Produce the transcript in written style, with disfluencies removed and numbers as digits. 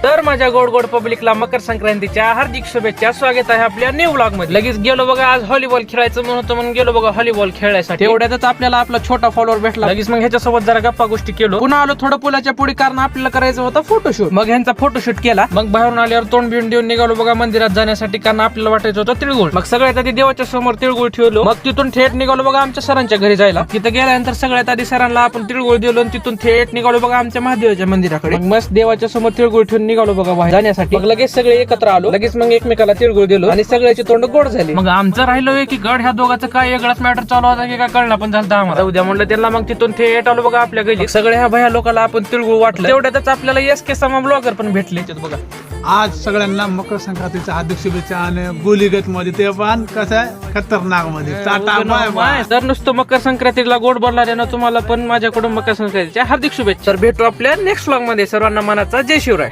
तर माझ्या गोड गोड पब्लिकला मकर संक्रांतीच्या हार्दिक शुभेच्छा. स्वागत आहे आपल्या न्यू व्लॉग मध्ये. लगेच गेलो बघा, आज व्हॉलीबॉल खेळायचं म्हणून गेलो बघा व्हॉलीबॉल खेळायसाठी. एवढ्यातच आपल्याला आपला छोटा फॉलोअर भेटला. लगेच मग ह्याच्यासोबत जरा गप्पा गोष्टी केलो. पुन्हा आलो थोडं पुलाच्या पुढे, कारण आपल्याला करायचं होतं फोटोशूट. मग ह्यांचा फोटोशूट केला. मग बाहेरून आल्यावर तोंड बिंड देऊन निघालो बघा मंदिरात जाण्यासाठी, कारण आपल्याला वाटायचं होतं तिळगुळ. मग सगळ्यात आधी देवाच्या समोर तिळगुळ ठेवलो. मग तिथून थेट निघालो बघा आमच्या सरांच्या घरी जायला. तिथं गेल्यानंतर सगळ्यात आधी सरांना आपण तिळगुळ दिलो आणि तिथून थेट निघालो बघा आमच्या महादेवाच्या मंदिराकडे. मग मस्त देवाच्या समोर तिळगुळ ठेवून निघालो बघा बाहेर जाण्यासाठी. मग लगेच सगळे एकत्र आलो. लगेच मग एकमेकाला तिळगुळ दिलो आणि सगळ्याची तोंड गोड झाली. मग आमचं राहिलो की गड ह्या दोघांचं काय वेगळाच मॅटर चालू होता की काय कळलं पण झालं आम्हाला. उद्या म्हणलं त्यांना. मग तिथून थेट आलो बघा आपल्या घरी. सगळ्या ह्या भया लोकांना आपण तिळगुळ वाटलं. तेवढ्यातच आपल्याला एसके समा ब्लॉगर पण भेटले बघा. आज सगळ्यांना मकर संक्रांतीच्या हार्दिक शुभेच्छा. आणि बोलीगत मध्ये ते पण कसं आहे, खतरनाक मध्ये टाटा बाय बाय. तर नुसतं मकर संक्रांतीला गोड बोलणाऱ्यानं तुम्हाला पण माझ्याकडून मकर संक्रांतीच्या हार्दिक शुभेच्छा. तर भेटू आपल्या नेक्स्ट व्लॉग मध्ये. सर्वांना मनाचा जय शिवराय.